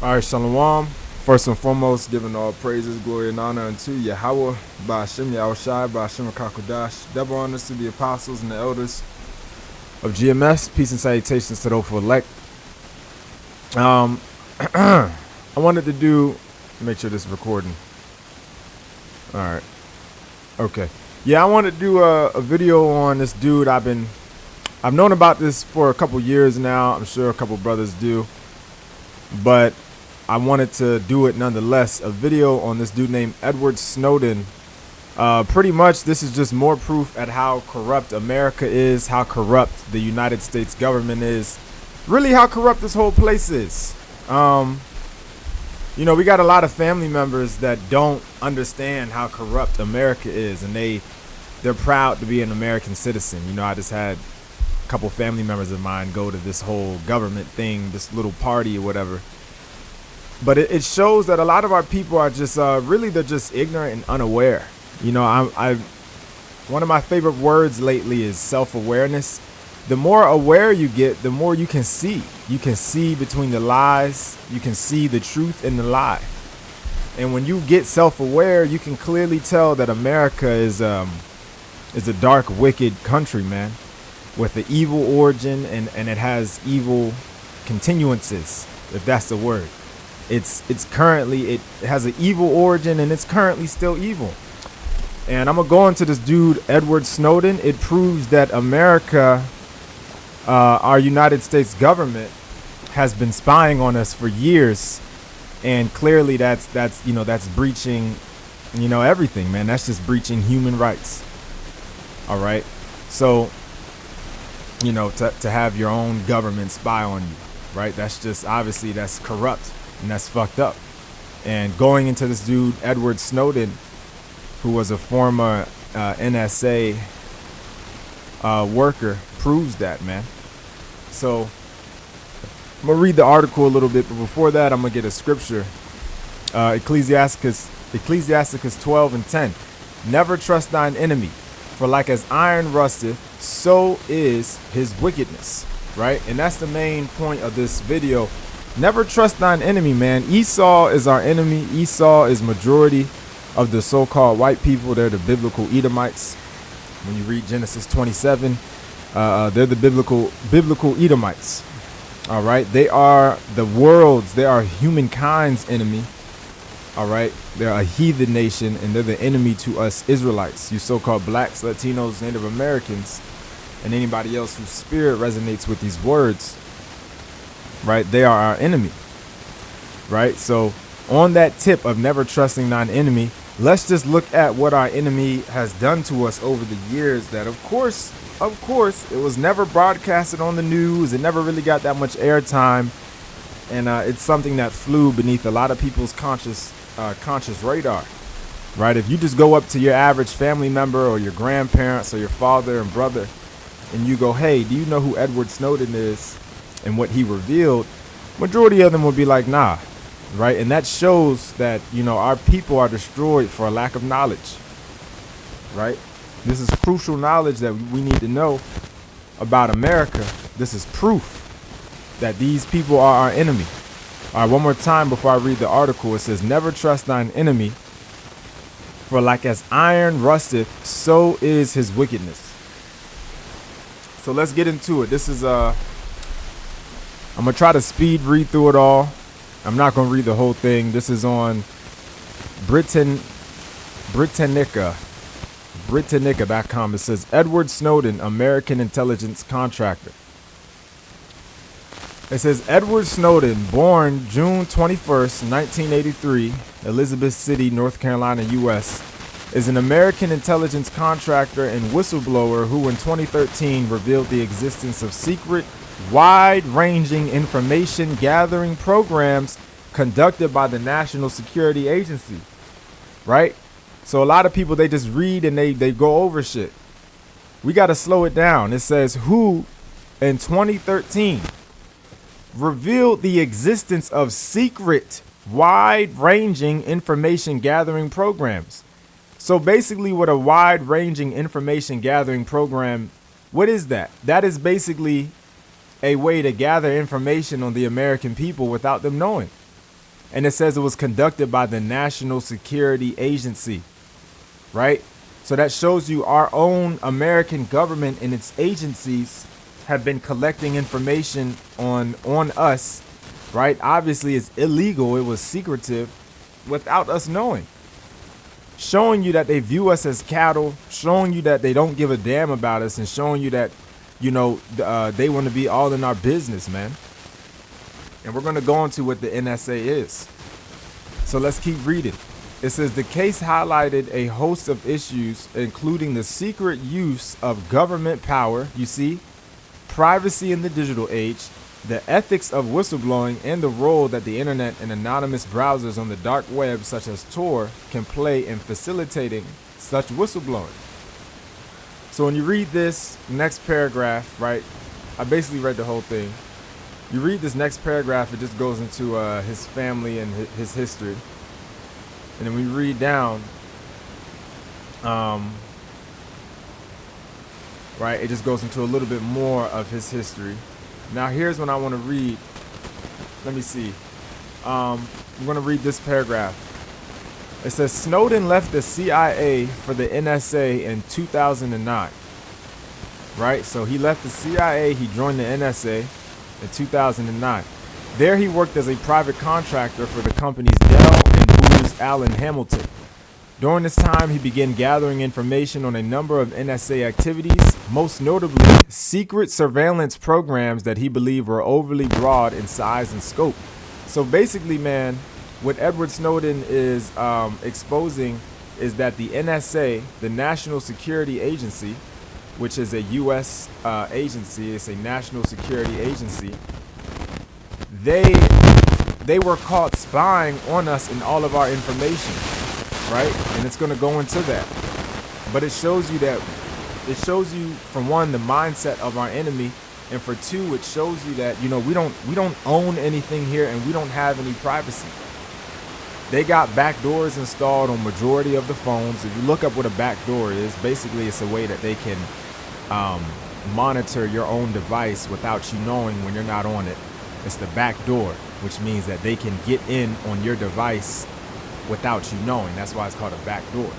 All right, Shalom. First and foremost, giving all praises, glory, and honor unto Yahweh, Ba'ashem Yahushai, Ba'ashem Kakodash. Double honors to the apostles and the elders of GMS. Peace and salutations to those who elect. I wanted to make sure this is recording. All right. Okay. Yeah, I want to do a video on this dude. I've known about this for a couple years now. I'm sure a couple brothers do, but I wanted to do it nonetheless. A video on this dude named Edward Snowden. Pretty much, this is just more proof at how corrupt America is, how corrupt the United States government is, really how corrupt this whole place is. We got a lot of family members that don't understand how corrupt America is, and they're proud to be an American citizen. I just had a couple family members of mine go to this whole government thing, this little party or whatever. But it shows that a lot of our people are just they're just ignorant and unaware. One of my favorite words lately is self-awareness. The more aware you get, the more you can see. You can see between the lies. You can see the truth in the lie. And when you get self-aware, you can clearly tell that America is a dark, wicked country, man, with an evil origin, and it has evil continuances, if that's the word. It has an evil origin, and it's currently still evil. And I'm gonna go into this dude Edward Snowden. It proves that America, our United States government, has been spying on us for years, and clearly that's breaching, everything, man. That's just breaching human rights. All right, so to have your own government spy on you, right? That's just obviously that's corrupt. And that's fucked up. And going into this dude, Edward Snowden, who was a former NSA worker, proves that, man. So I'm going to read the article a little bit, but before that, I'm going to get a scripture. Ecclesiasticus 12:10. Never trust thine enemy, for like as iron rusteth, so is his wickedness. Right? And that's the main point of this video. Never trust thine enemy, man. Esau is our enemy. Esau is majority of the so-called white people. They're the biblical Edomites. When you read Genesis 27, they're the biblical Edomites. All right. They are they are humankind's enemy. All right. They're a heathen nation, and they're the enemy to us Israelites, you so-called blacks, Latinos, Native Americans, and anybody else whose spirit resonates with these words. Right, they are our enemy. Right, so on that tip of never trusting thine enemy, let's just look at what our enemy has done to us over the years. That of course, it was never broadcasted on the news. It never really got that much airtime, and it's something that flew beneath a lot of people's conscious radar. Right, if you just go up to your average family member or your grandparents or your father and brother, and you go, "Hey, do you know who Edward Snowden is?" and what he revealed, majority of them will be like, nah, right? And that shows that, our people are destroyed for a lack of knowledge, right? This is crucial knowledge that we need to know about America. This is proof that these people are our enemy. All right, one more time before I read the article. It says, never trust thine enemy, for like as iron rusteth, so is his wickedness. So let's get into it. This is I'm going to try to speed read through it all. I'm not going to read the whole thing. This is on Britannica.com. It says, Edward Snowden, American intelligence contractor. It says, Edward Snowden, born June 21st, 1983, Elizabeth City, North Carolina, U.S., is an American intelligence contractor and whistleblower who in 2013 revealed the existence of secret, wide-ranging information gathering programs conducted by the National Security Agency. Right? So a lot of people, they just read and they go over shit. We got to slow it down. It says who in 2013 revealed the existence of secret, wide-ranging information gathering programs. So basically what a wide-ranging information gathering program, what is that? That is basically a way to gather information on the American people without them knowing. And it says it was conducted by the National Security Agency, right? So that shows you our own American government and its agencies have been collecting information on us, right? Obviously, it's illegal. It was secretive without us knowing. Showing you that they view us as cattle, showing you that they don't give a damn about us, and showing you that, they want to be all in our business, man. And we're going to go into what the NSA is. So let's keep reading. It says the case highlighted a host of issues, including the secret use of government power, you see, privacy in the digital age, the ethics of whistleblowing, and the role that the internet and anonymous browsers on the dark web, such as Tor, can play in facilitating such whistleblowing. So when you read this next paragraph, right, I basically read the whole thing. You read this next paragraph, it just goes into his family and his history. And then we read down, right, it just goes into a little bit more of his history. Now here's what I want to read. Let me see. I'm going to read this paragraph. It says Snowden left the CIA for the NSA in 2009. Right? So he left the CIA, he joined the NSA in 2009. There he worked as a private contractor for the companies Dell and Booz Allen Hamilton. During this time, he began gathering information on a number of NSA activities, most notably secret surveillance programs that he believed were overly broad in size and scope. So basically, man, what Edward Snowden is exposing is that the NSA, the National Security Agency, which is a U.S. Agency, it's a national security agency, they were caught spying on us and all of our information. Right? And it's going to go into that. But it shows you, from one, the mindset of our enemy, and for two, it shows you that, we don't own anything here and we don't have any privacy. They got backdoors installed on majority of the phones. If you look up what a backdoor is, basically it's a way that they can monitor your own device without you knowing when you're not on it. It's the backdoor, which means that they can get in on your device without you knowing. That's why it's called a backdoor,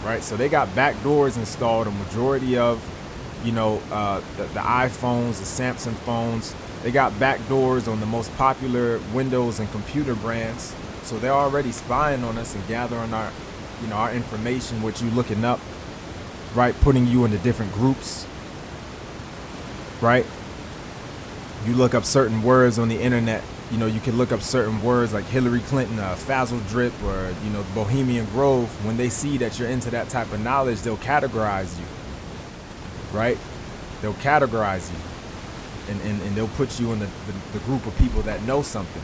right? So they got backdoors installed on majority of, the iPhones, the Samsung phones. They got backdoors on the most popular Windows and computer brands. So they're already spying on us and gathering our, our information, what you looking up, right? Putting you into different groups, right? You look up certain words on the internet. You can look up certain words like Hillary Clinton, Fazzle Drip, or, Bohemian Grove. When they see that you're into that type of knowledge, they'll categorize you, right? They'll categorize you, and they'll put you in the group of people that know something.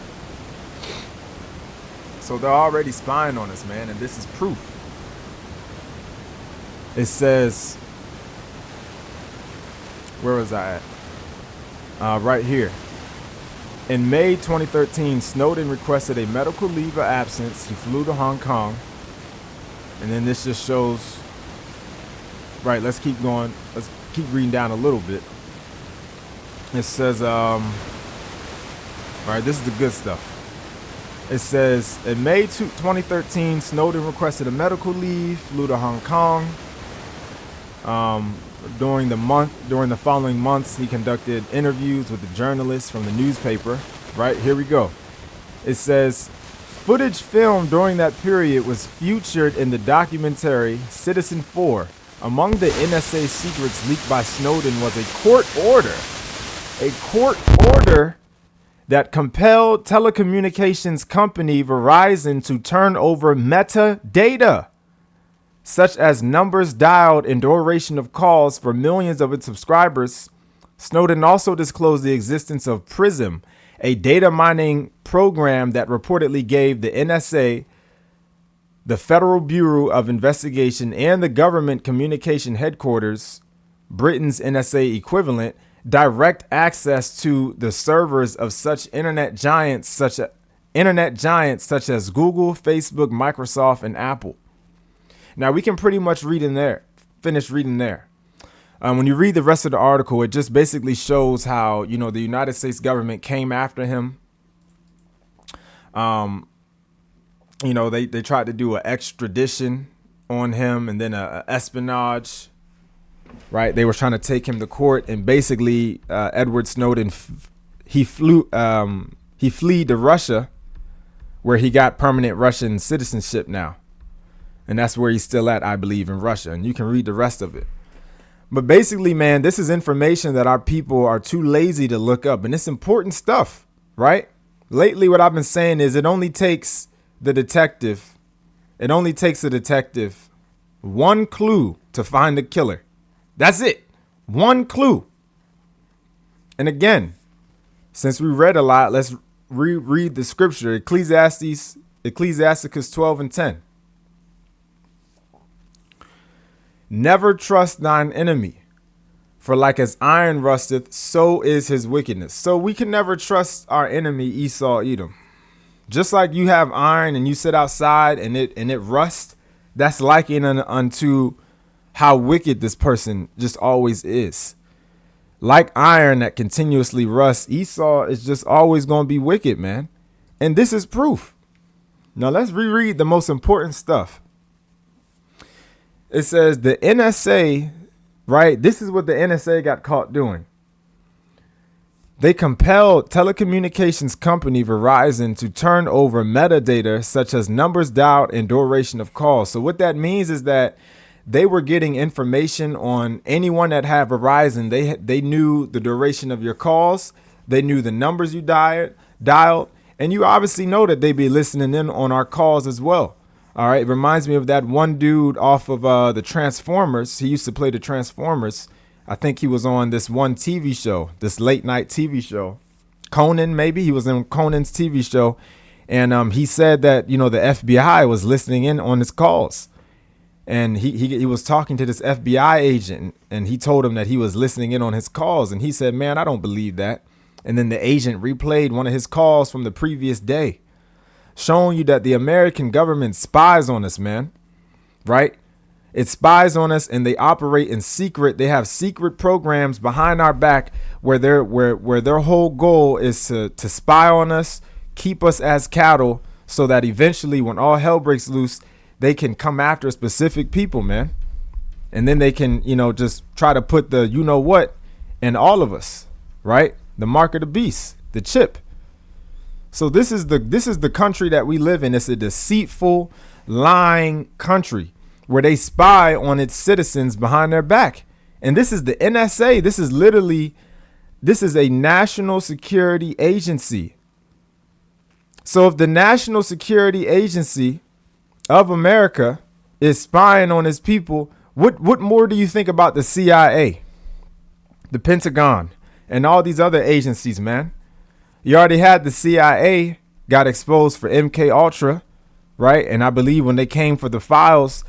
So they're already spying on us, man, and this is proof. It says, where was I at? Right here. In May 2013, Snowden requested a medical leave of absence. He flew to Hong Kong. And then this just shows, right, let's keep going. Let's keep reading down a little bit. It says, all right, this is the good stuff. It says, in May 2013, Snowden requested a medical leave, flew to Hong Kong. During the following months, he conducted interviews with the journalists from the newspaper. Right, here we go. It says, footage filmed during that period was featured in the documentary Citizen 4. Among the NSA secrets leaked by Snowden was a court order that compelled telecommunications company Verizon to turn over metadata, such as numbers dialed and duration of calls for millions of its subscribers. Snowden also disclosed the existence of Prism, a data mining program that reportedly gave the NSA, the Federal Bureau of Investigation, and the Government Communication Headquarters, Britain's NSA equivalent, direct access to the servers of such internet giants such as Google, Facebook, Microsoft, and Apple. Now we can pretty much finish reading there. When you read the rest of the article, it just basically shows how, the United States government came after him. they tried to do an extradition on him, and then a espionage, right? They were trying to take him to court, and basically Edward Snowden, he fled to Russia, where he got permanent Russian citizenship now. And that's where he's still at, I believe, in Russia. And you can read the rest of it. But basically, man, this is information that our people are too lazy to look up. And it's important stuff, right? Lately, what I've been saying is it only takes the detective one clue to find the killer. That's it. One clue. And again, since we read a lot, let's reread the scripture. Ecclesiasticus 12:10. Never trust thine enemy, for like as iron rusteth, so is his wickedness. So we can never trust our enemy, Esau, Edom. Just like you have iron and you sit outside and it rusts, that's likened unto how wicked this person just always is. Like iron that continuously rusts, Esau is just always going to be wicked, man. And this is proof. Now let's reread the most important stuff. It says the NSA, right? This is what the NSA got caught doing. They compelled telecommunications company Verizon to turn over metadata such as numbers dialed and duration of calls. So what that means is that they were getting information on anyone that had Verizon. They knew the duration of your calls. They knew the numbers you dialed. And you obviously know that they be listening in on our calls as well. All right. It reminds me of that one dude off of the Transformers. He used to play the Transformers. I think he was on this one TV show, this late night TV show. Conan, maybe. He was in Conan's TV show. And he said that, the FBI was listening in on his calls. And he was talking to this FBI agent, and he told him that he was listening in on his calls. And he said, man, I don't believe that. And then the agent replayed one of his calls from the previous day, showing you that the American government spies on us, man. Right? It spies on us, and they operate in secret. They have secret programs behind our back where their whole goal is to spy on us, keep us as cattle, so that eventually when all hell breaks loose, they can come after specific people, man. And then they can, just try to put the what in all of us, right? The mark of the beast, the chip. So this is the country that we live in. It's a deceitful, lying country where they spy on its citizens behind their back. And this is the NSA. This is a national security agency. So if the National Security Agency of America is spying on his people, what more do you think about the CIA, the Pentagon, and all these other agencies, man? You already had the CIA got exposed for MK Ultra, right? And I believe when they came for the files,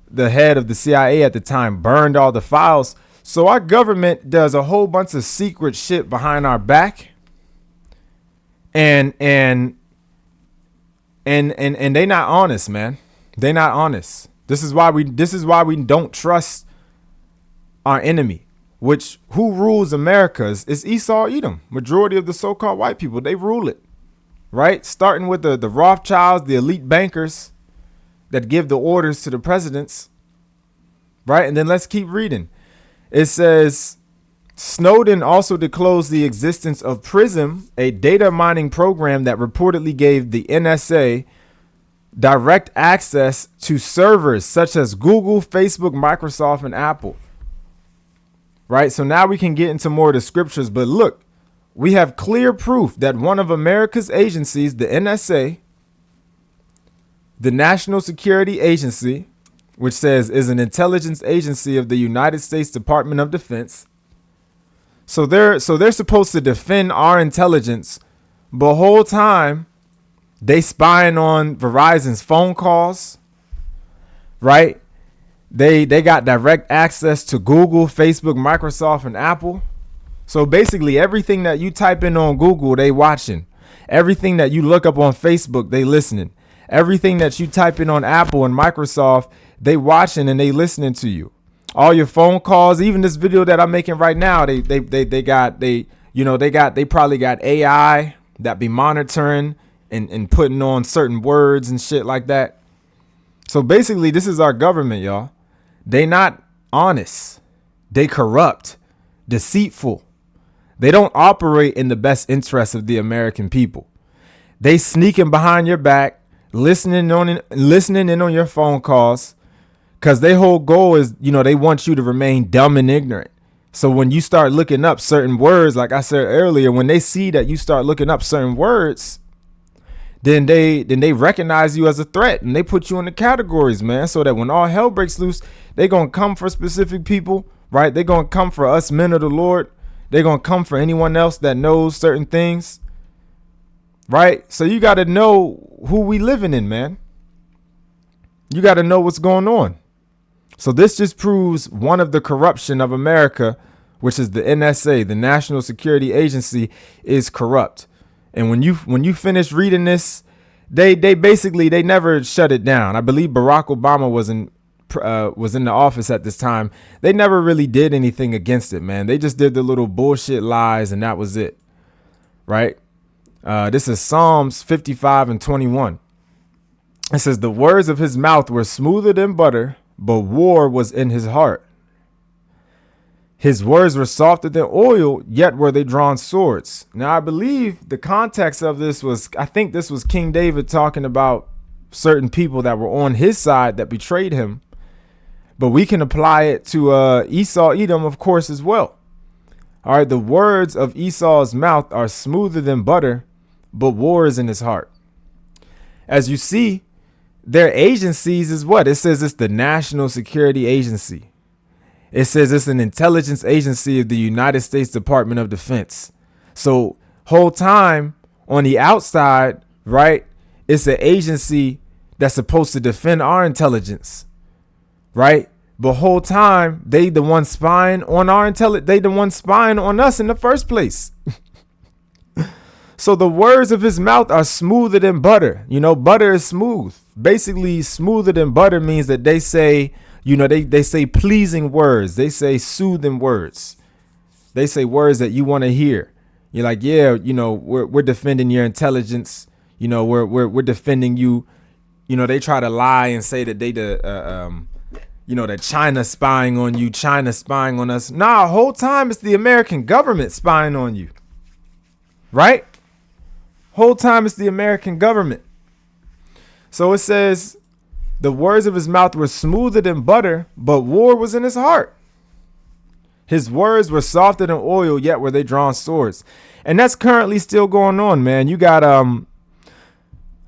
the head of the CIA at the time burned all the files. So our government does a whole bunch of secret shit behind our back. And they not honest, man. They not honest. This is why we don't trust our enemy. Who rules America is Esau, Edom. Majority of the so-called white people, they rule it, right? Starting with the Rothschilds, the elite bankers that give the orders to the presidents, right? And then let's keep reading. It says, Snowden also disclosed the existence of Prism, a data mining program that reportedly gave the NSA direct access to servers such as Google, Facebook, Microsoft, and Apple. Right. So now we can get into more of the scriptures. But look, we have clear proof that one of America's agencies, the NSA, the National Security Agency, which says is an intelligence agency of the United States Department of Defense. So they're supposed to defend our intelligence. But the whole time they spying on Verizon's phone calls. Right. They got direct access to Google, Facebook, Microsoft, and Apple. So basically everything that you type in on Google, they watching. Everything that you look up on Facebook, they listening. Everything that you type in on Apple and Microsoft, they watching and they listening to you. All your phone calls, even this video that I'm making right now, they probably got AI that be monitoring and putting on certain words and shit like that. So basically, this is our government, y'all. They not honest. They corrupt, deceitful. They don't operate in the best interest of the American people. They sneaking behind your back, listening in on your phone calls, because their whole goal is, they want you to remain dumb and ignorant. So when you start looking up certain words, like I said earlier, when they see that you start looking up certain words, then they recognize you as a threat and they put you in the categories, man, so that when all hell breaks loose, they're going to come for specific people, right? They're going to come for us men of the Lord. They're going to come for anyone else that knows certain things, right? So you got to know who we living in, man. You got to know what's going on. So this just proves one of the corruption of America, which is the NSA, the National Security Agency, is corrupt. And when you finish reading this, they never shut it down. I believe Barack Obama was in the office at this time. They never really did anything against it, man. They just did the little bullshit lies, and that was it, right? This is Psalms 55:21. It says, the words of his mouth were smoother than butter, but war was in his heart. His words were softer than oil, yet were they drawn swords. Now, I believe the context of this was, I think this was King David talking about certain people that were on his side that betrayed him. But we can apply it to Esau, Edom, of course, as well. All right, the words of Esau's mouth are smoother than butter, but war is in his heart. As you see, their agencies is what? It says it's the National Security Agency. It says it's an intelligence agency of the United States Department of Defense. So whole time on the outside, right, it's an agency that's supposed to defend our intelligence, right? But whole time they the one spying on our intelligence. They the one spying on us in the first place. So the words of his mouth are smoother than butter. Butter is smooth. Basically, smoother than butter means that they say, they say pleasing words. They say soothing words. They say words that you want to hear. You're like, yeah, we're defending your intelligence. We're defending you. They try to lie and say that they that China spying on you, China spying on us. Nah, whole time it's the American government spying on you. Right? Whole time it's the American government. So it says the words of his mouth were smoother than butter, but war was in his heart. His words were softer than oil, yet were they drawn swords. And that's currently still going on, man. You got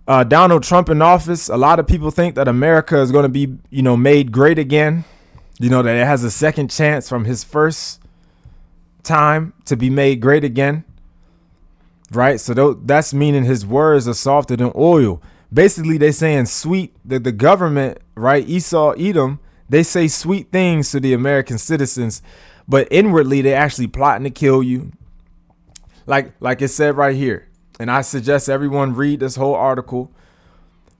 Donald Trump in office. A lot of people think that America is going to be, made great again. That it has a second chance from his first time to be made great again. Right. So that's meaning his words are softer than oil. Basically, they saying sweet that the government, right? Esau, Edom, they say sweet things to the American citizens, but inwardly they actually plotting to kill you. Like it said right here. And I suggest everyone read this whole article,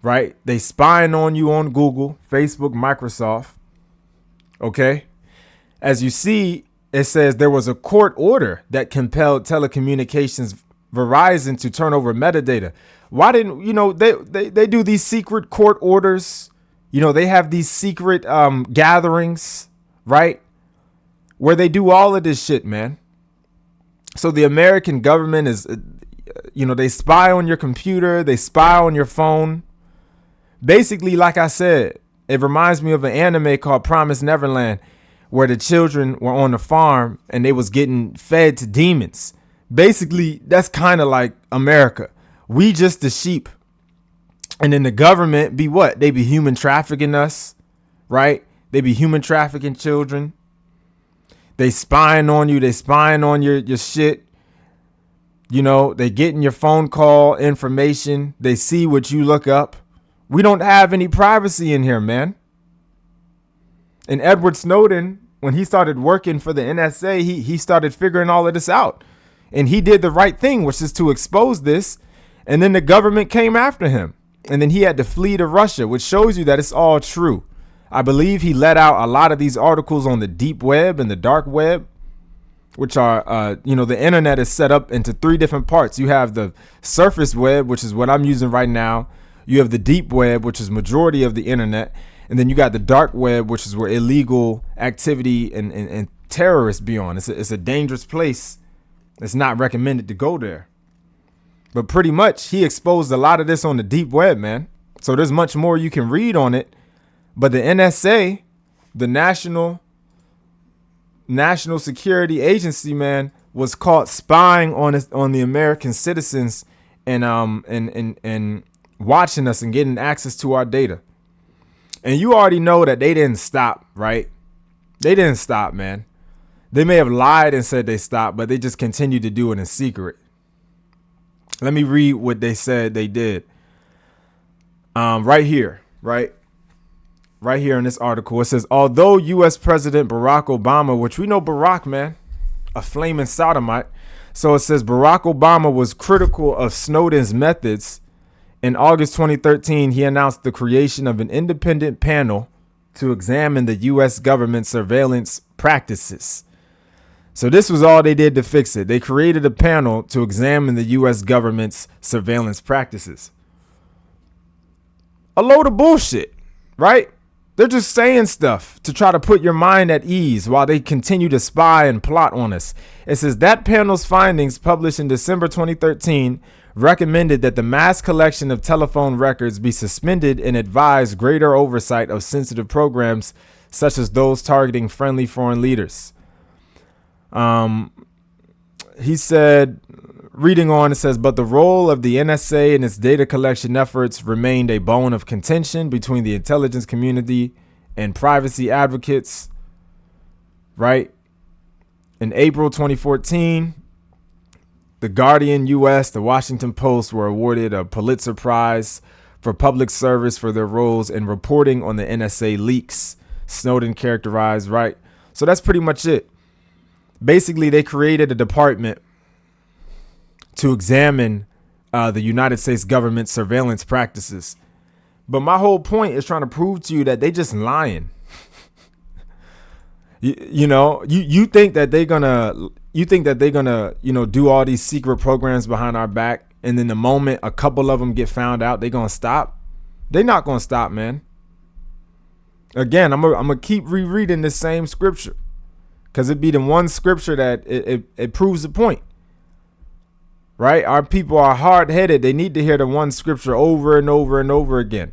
right? They spying on you on Google, Facebook, Microsoft. OK, as you see, it says there was a court order that compelled telecommunications Verizon to turn over metadata. Why didn't, they do these secret court orders. They have these secret gatherings, right? Where they do all of this shit, man. So the American government is, they spy on your computer. They spy on your phone. Basically, like I said, it reminds me of an anime called Promised Neverland, where the children were on the farm and they was getting fed to demons. Basically, that's kind of like America. We just the sheep. And then the government be what? They be human trafficking us, right? They be human trafficking children. They spying on you. They spying on your shit. They getting your phone call information. They see what you look up. We don't have any privacy in here, man. And Edward Snowden, when he started working for the NSA, he started figuring all of this out. And he did the right thing, which is to expose this. And then the government came after him. And then he had to flee to Russia, which shows you that it's all true. I believe he let out a lot of these articles on the deep web and the dark web. which are, the internet is set up into three different parts. You have the surface web, which is what I'm using right now. You have the deep web, which is majority of the internet. And then you got the dark web, which is where illegal activity and terrorists be on. It's a dangerous place. It's not recommended to go there. But pretty much he exposed a lot of this on the deep web, man. So there's much more you can read on it. But the NSA, the National Security Agency, man, was caught spying on the American citizens and watching us and getting access to our data. And you already know that they didn't stop, right? They didn't stop, man. They may have lied and said they stopped, but they just continued to do it in secret. Let me read what they said they did. Right here in this article, it says, although U.S. President Barack Obama, which we know Barack, man, a flaming sodomite. So it says Barack Obama was critical of Snowden's methods. In August 2013, he announced the creation of an independent panel to examine the U.S. government surveillance practices. So this was all they did to fix it. They created a panel to examine the U.S. government's surveillance practices. A load of bullshit, right? They're just saying stuff to try to put your mind at ease while they continue to spy and plot on us. It says that panel's findings, published in December 2013, recommended that the mass collection of telephone records be suspended and advised greater oversight of sensitive programs such as those targeting friendly foreign leaders. He said, reading on, it says, but the role of the NSA and its data collection efforts remained a bone of contention between the intelligence community and privacy advocates. Right? In April 2014, The Guardian US, The Washington Post were awarded a Pulitzer Prize for public service for their roles in reporting on the NSA leaks. Snowden characterized, right? So that's pretty much it. Basically, they created a department to examine the United States government surveillance practices. But my whole point is trying to prove to you that they just lying. You think that they're gonna, do all these secret programs behind our back. And then the moment a couple of them get found out, they're going to stop. They're not going to stop, man. Again, I'm going to keep rereading this same scripture, because it'd be the one scripture that it proves the point. Right? Our people are hard-headed. They need to hear the one scripture over and over and over again.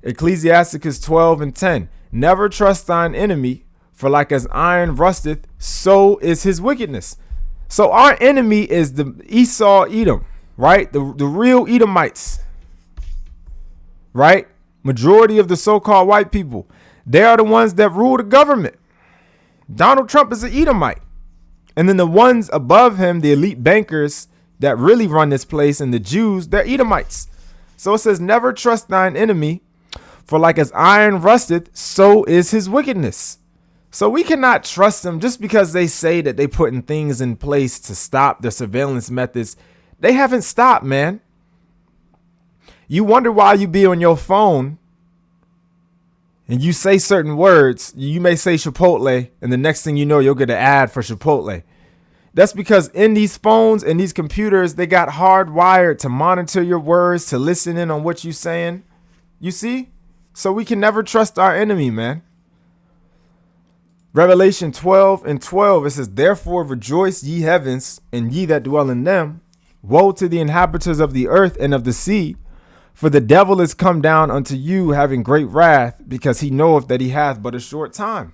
Ecclesiasticus 12:10. Never trust thine enemy, for like as iron rusteth, so is his wickedness. So our enemy is the Esau Edom, right? The real Edomites, right? Majority of the so-called white people. They are the ones that rule the government. Donald Trump is an Edomite. And then the ones above him, the elite bankers that really run this place, and the Jews, they're Edomites. So it says, never trust thine enemy, for like as iron rusteth, so is his wickedness. So we cannot trust them just because they say that they putting things in place to stop the surveillance methods. They haven't stopped, man. You wonder why you be on your phone and you say certain words. You may say Chipotle, and the next thing you know, you'll get an ad for Chipotle. That's because in these phones and these computers, they got hardwired to monitor your words, to listen in on what you're saying. You see? So we can never trust our enemy, man. Revelation 12:12, it says, therefore rejoice, ye heavens, and ye that dwell in them. Woe to the inhabitants of the earth and of the sea, for the devil is come down unto you, having great wrath, because he knoweth that he hath but a short time.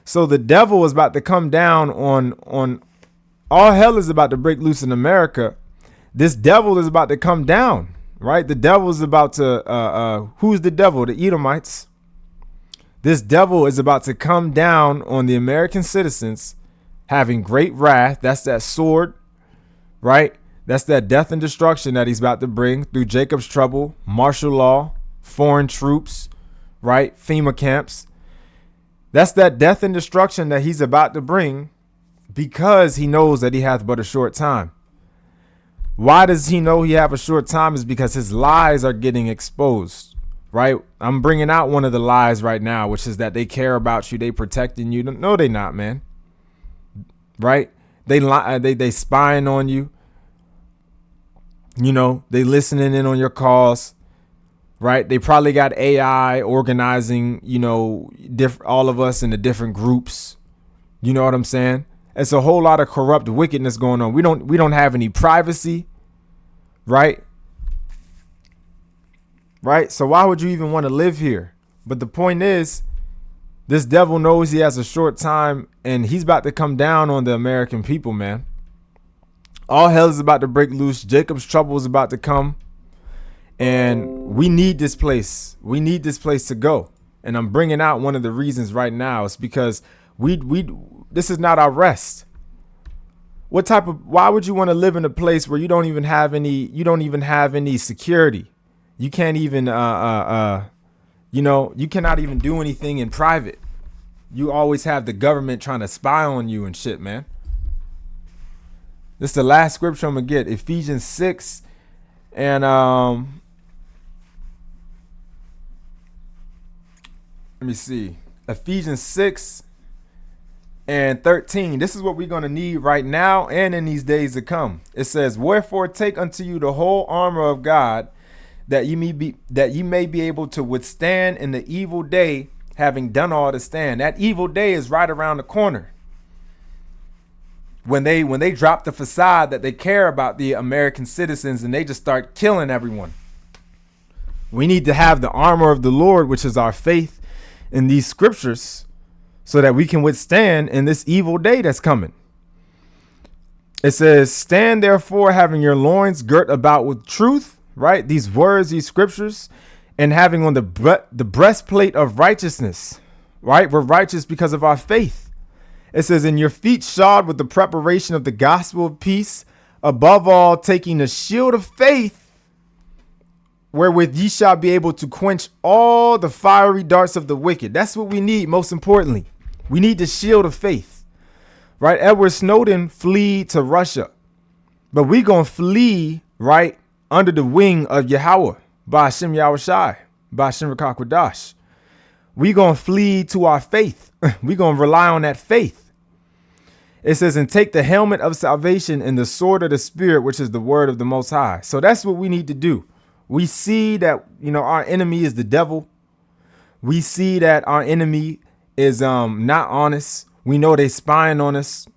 So the devil is about to come down on all hell is about to break loose in America. This devil is about to come down, right? The devil is about to, who's the devil? The Edomites. This devil is about to come down on the American citizens, having great wrath. That's that sword, right? That's that death and destruction that he's about to bring through Jacob's trouble, martial law, foreign troops, right? FEMA camps. That's that death and destruction that he's about to bring, because he knows that he hath but a short time. Why does he know he have a short time? Is because his lies are getting exposed, right? I'm bringing out one of the lies right now, which is that they care about you. They protecting you. No, they not, man. right? They lie, they spying on you. You know, they listening in on your calls, right? They probably got AI organizing, you know, all of us into different groups. You know what I'm saying? It's a whole lot of corrupt wickedness going on. We don't have any privacy, right? Right? So why would you even want to live here? But the point is, this devil knows he has a short time, and he's about to come down on the American people, man. All hell is about to break loose. Jacob's trouble is about to come. And we need this place. We need this place to go. And I'm bringing out one of the reasons right now. It's because this is not our rest. Why would you want to live in a place where you don't even have any security? You can't even, you cannot even do anything in private. You always have the government trying to spy on you and shit, man. This is the last scripture I'm going to get. Ephesians 6 and let me see. Ephesians 6 and 13. This is what we're going to need right now and in these days to come. It says, "Wherefore take unto you the whole armor of God, that ye may be able to withstand in the evil day, having done all to stand." That evil day is right around the corner. When they drop the facade that they care about the American citizens and they just start killing everyone. We need to have the armor of the Lord, which is our faith in these scriptures, so that we can withstand in this evil day that's coming. It says, "Stand therefore, having your loins girt about with truth," right? These words, these scriptures, and having on the breastplate of righteousness, right? We're righteous because of our faith. It says, "And your feet shod with the preparation of the gospel of peace, above all taking the shield of faith, wherewith ye shall be able to quench all the fiery darts of the wicked." That's what we need. Most importantly, we need the shield of faith, right? Edward Snowden fled to Russia, but we going to flee right under the wing of Yahweh, Ba'ashem Yahushai, Ba'ashem Rakakwadash. We going to flee to our faith. We going to rely on that faith. It says, "And take the helmet of salvation and the sword of the Spirit, which is the word of the Most High." So that's what we need to do. We see that, our enemy is the devil. We see that our enemy is not honest. We know they spying on us,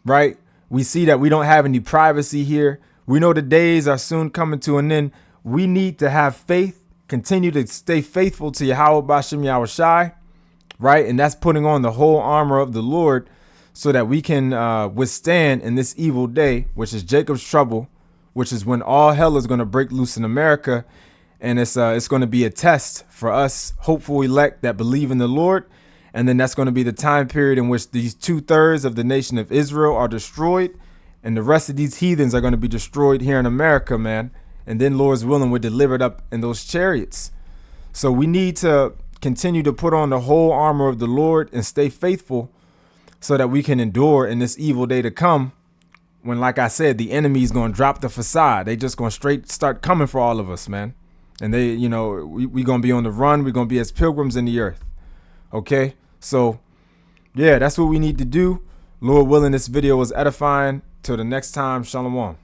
right? We see that we don't have any privacy here. We know the days are soon coming to an end. We need to have faith, continue to stay faithful to Yahweh Ba'ashem Yahushai, right? And that's putting on the whole armor of the Lord, so that we can withstand in this evil day, which is Jacob's trouble, which is when all hell is going to break loose in America. And it's going to be a test for us hopeful elect that believe in the Lord. And then that's going to be the time period in which these 2/3 of the nation of Israel are destroyed. And the rest of these heathens are going to be destroyed here in America, man. And then, Lord's willing, we're delivered up in those chariots. So we need to continue to put on the whole armor of the Lord and stay faithful, so that we can endure in this evil day to come, when, like I said, the enemy is going to drop the facade. They just going to straight start coming for all of us, man. And we going to be on the run. We're going to be as pilgrims in the earth. Okay. So yeah, that's what we need to do. Lord willing, this video was edifying. Till the next time, shalom.